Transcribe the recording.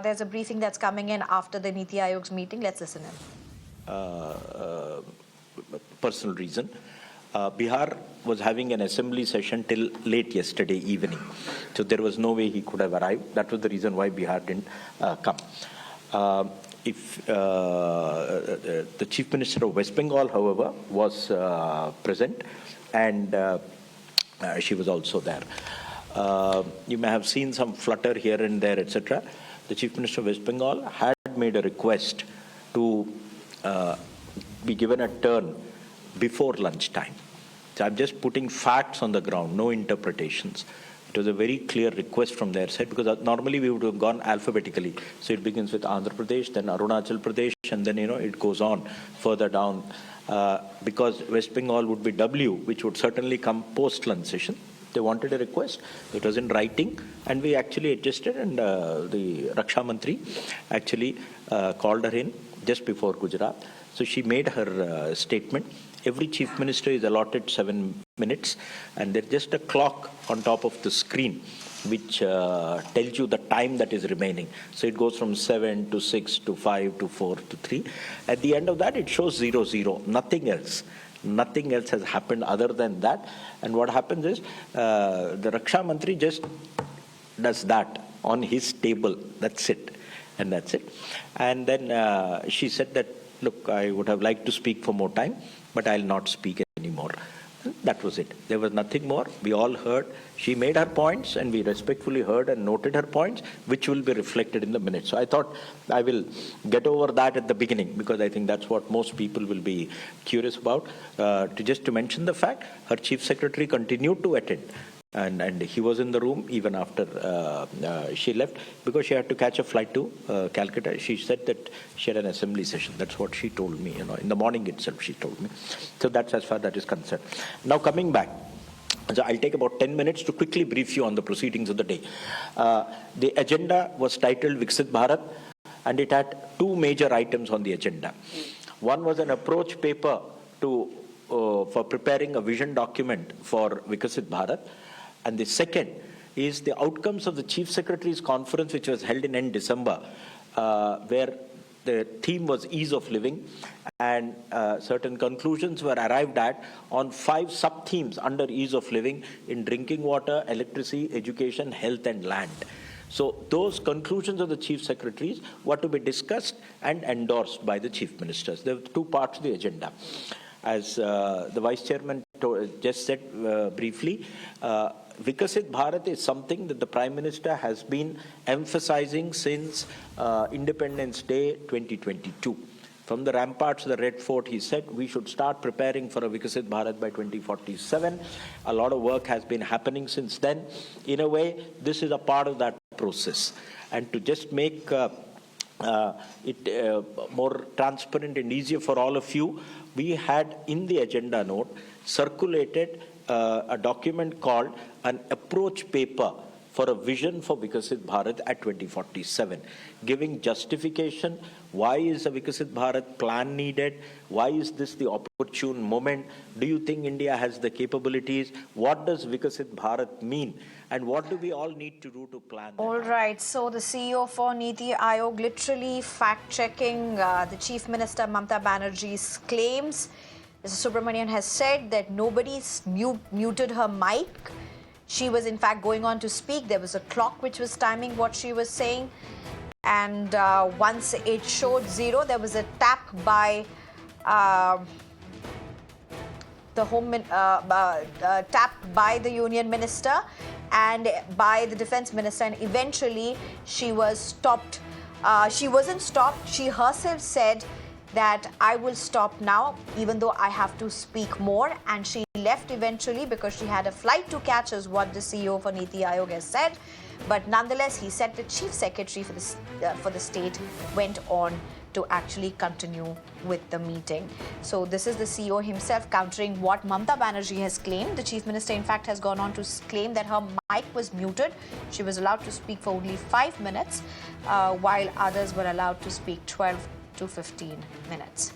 There's a briefing that's coming in after the NITI Aayog's meeting. Let's listen in. Personal reason. Bihar was having an assembly session till late yesterday evening. So there was no way he could have arrived. That was the reason why Bihar didn't come. The Chief Minister of West Bengal, however, was present, and she was also there. You may have seen some flutter here and there, etc. The Chief Minister of West Bengal had made a request to be given a turn before lunchtime. So I'm just putting facts on the ground, no interpretations. It was a very clear request from their side, because normally we would have gone alphabetically. So it begins with Andhra Pradesh, then Arunachal Pradesh, and then, it goes on further down. Because West Bengal would be W, which would certainly come post-lunch session. They wanted a request. It was in writing, and we actually adjusted, and the Raksha Mantri actually called her in just before Gujarat. So she made her statement. Every chief minister is allotted 7 minutes, and there's just a clock on top of the screen which tells you the time that is remaining. So it goes from 7 to 6 to 5 to 4 to 3. At the end of that, it shows 0, nothing else. Nothing else has happened other than that. And what happens is the Raksha Mantri just does that on his table. That's it. And that's it. And then she said that, look, I would have liked to speak for more time, but I'll not speak anymore. And that was it. There was nothing more. We all heard. She made her points, and we respectfully heard and noted her points, which will be reflected in the minutes. So I thought I will get over that at the beginning, because I think that's what most people will be curious about. To mention the fact, her chief secretary continued to attend. And he was in the room even after she left, because she had to catch a flight to Calcutta. She said that she had an assembly session. That's what she told me, in the morning itself she told me. So that's as far as that is concerned. Now coming back, so I'll take about 10 minutes to quickly brief you on the proceedings of the day. The agenda was titled Viksit Bharat, and it had two major items on the agenda. One was an approach paper for preparing a vision document for Viksit Bharat. And the second is the outcomes of the Chief Secretary's conference, which was held in end December, where the theme was ease of living, and certain conclusions were arrived at on 5 sub-themes under ease of living in drinking water, electricity, education, health, and land. So those conclusions of the Chief Secretaries were to be discussed and endorsed by the Chief Ministers. There were 2 parts of the agenda. As the Vice Chairman just said briefly, Viksit Bharat is something that the Prime Minister has been emphasizing since Independence Day 2022. From the ramparts of the Red Fort, he said we should start preparing for a Viksit Bharat by 2047. A lot of work has been happening since then. In a way, this is a part of that process. And to just make it more transparent and easier for all of you, we had in the agenda note circulated a document called an approach paper for a vision for Viksit Bharat at 2047, giving justification. Why is a Viksit Bharat plan needed? Why is this the opportune moment? Do you think India has the capabilities? What does Viksit Bharat mean? And what do we all need to do to plan that? All right. So the CEO for NITI Aayog literally fact-checking the Chief Minister Mamata Banerjee's claims. Mr. Subrahmanyam has said that nobody's muted her mic. She was in fact going on to speak. There was a clock which was timing what she was saying. And once it showed 0, there was a tap by tap by the Union Minister and by the Defence Minister, and eventually she was stopped. She wasn't stopped. She herself said that I will stop now, even though I have to speak more. And she left eventually because she had a flight to catch, is what the CEO for NITI Aayog has said. But nonetheless, he said the Chief Secretary for the state went on to actually continue with the meeting. So this is the CEO himself countering what Mamata Banerjee has claimed. The Chief Minister, in fact, has gone on to claim that her mic was muted. She was allowed to speak for only 5 minutes, while others were allowed to speak 12 to 15 minutes.